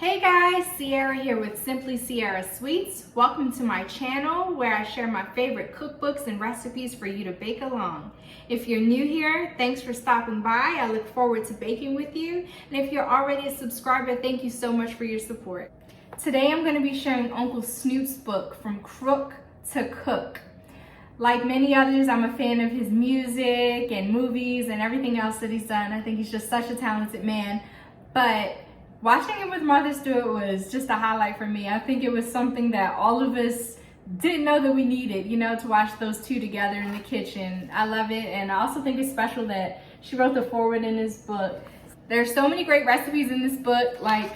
Hey guys, Sierra here with Simply Sierra Sweets. Welcome to my channel where I share my favorite cookbooks and recipes for you to bake along. If you're new here, thanks for stopping by. I look forward to baking with you. And if you're already a subscriber, thank you so much for your support. Today I'm going to be sharing Uncle Snoop's book, From Crook to Cook. Like many others, I'm a fan of his music and movies and everything else that he's done. I think he's just such a talented man. But watching it with Martha Stewart was just a highlight for me. I think it was something that all of us didn't know that we needed, to watch those two together in the kitchen. I love it, and I also think it's special that she wrote the foreword in this book. There's so many great recipes in this book, like,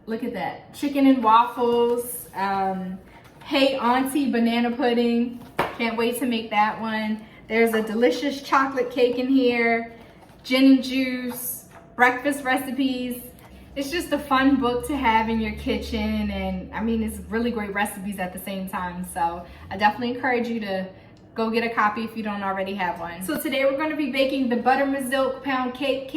look at that. Chicken and waffles, hey auntie banana pudding. Can't wait to make that one. There's a delicious chocolate cake in here, gin and juice, breakfast recipes. It's just a fun book to have in your kitchen, and I mean, it's really great recipes at the same time. So I definitely encourage you to go get a copy if you don't already have one. So today we're going to be baking the Buttermiziilk pound cake.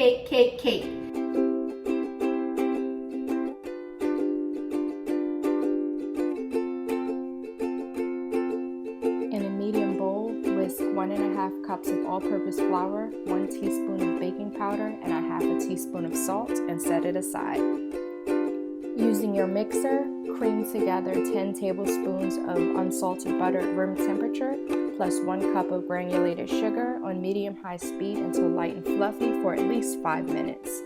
In a medium bowl, whisk 1.5 cups of all-purpose flour, 1 teaspoon of baking powder, and 1/2 teaspoon of salt, and set it aside. Using your mixer, cream together 10 tablespoons of unsalted butter at room temperature, plus 1 cup of granulated sugar on medium-high speed until light and fluffy for at least 5 minutes.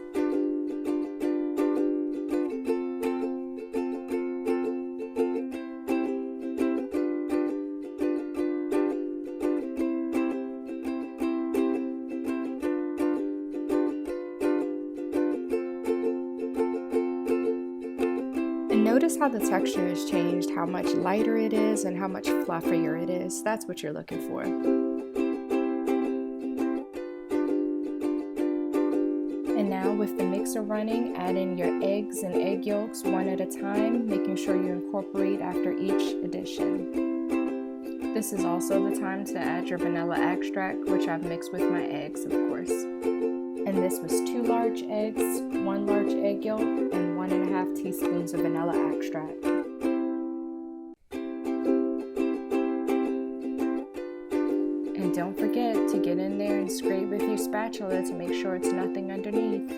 Notice how the texture has changed, how much lighter it is and how much fluffier it is. That's what you're looking for. And now with the mixer running, add in your eggs and egg yolks one at a time, making sure you incorporate after each addition. This is also the time to add your vanilla extract, which I've mixed with my eggs, of course. And this was 2 large eggs, 1 large egg yolk, and 1.5 teaspoons of vanilla extract. And don't forget to get in there and scrape with your spatula to make sure it's nothing underneath.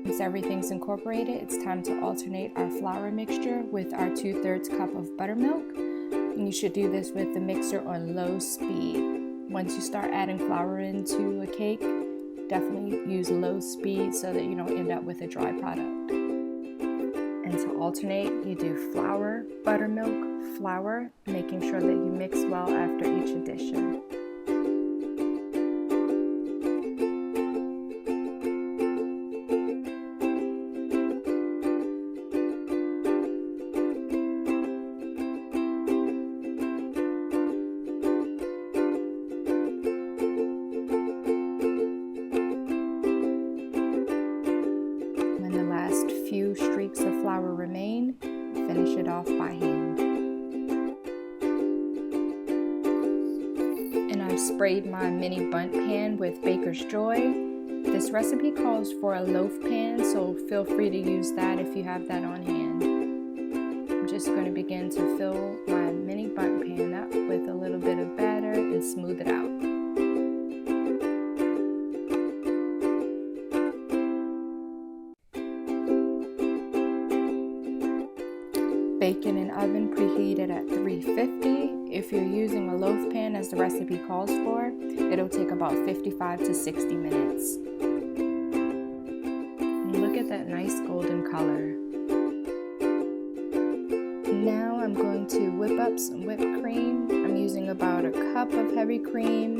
Once everything's incorporated, it's time to alternate our flour mixture with our 2/3 cup of buttermilk. And you should do this with the mixer on low speed. Once you start adding flour into a cake, definitely use low speed so that you don't end up with a dry product. And to alternate, you do flour, buttermilk, flour, making sure that you mix well after each addition. Few streaks of flour remain, finish it off by hand. And I've sprayed my mini bundt pan with Baker's Joy. This recipe calls for a loaf pan, so feel free to use that if you have that on hand. I'm just going to begin to fill my mini bundt pan up with a little bit of batter and smooth it out. Bake in an oven preheated at 350. If you're using a loaf pan as the recipe calls for, it'll take about 55 to 60 minutes. And look at that nice golden color. Now I'm going to whip up some whipped cream. I'm using about a cup of heavy cream,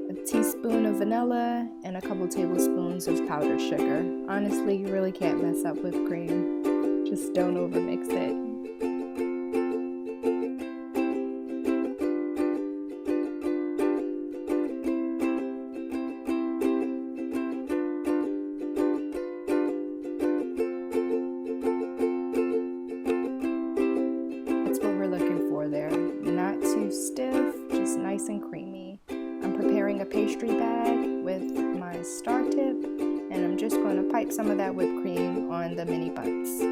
a teaspoon of vanilla, and a couple tablespoons of powdered sugar. Honestly, you really can't mess up whipped cream. Just don't overmix it. pastry bag with my star tip, and I'm just going to pipe some of that whipped cream on the mini bites.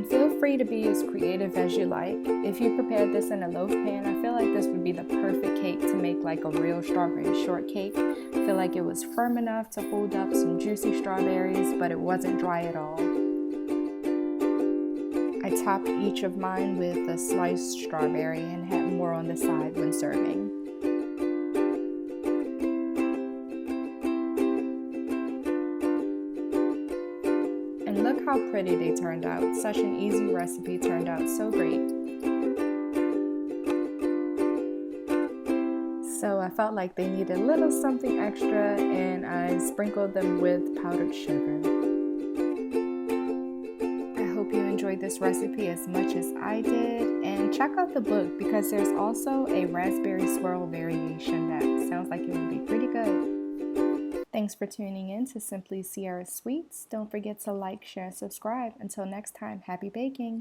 Feel free to be as creative as you like. If you prepared this in a loaf pan, I feel like this would be the perfect cake to make like a real strawberry shortcake. I feel like it was firm enough to hold up some juicy strawberries, but it wasn't dry at all. I topped each of mine with a sliced strawberry and had more on the side when serving. And look how pretty they turned out. Such an easy recipe turned out so great. So I felt like they needed a little something extra, and I sprinkled them with powdered sugar. I hope you enjoyed this recipe as much as I did, and check out the book because there's also a raspberry swirl variation that sounds like it would be pretty good. Thanks for tuning in to Simply Sierra Sweets. Don't forget to like, share, and subscribe. Until next time, happy baking!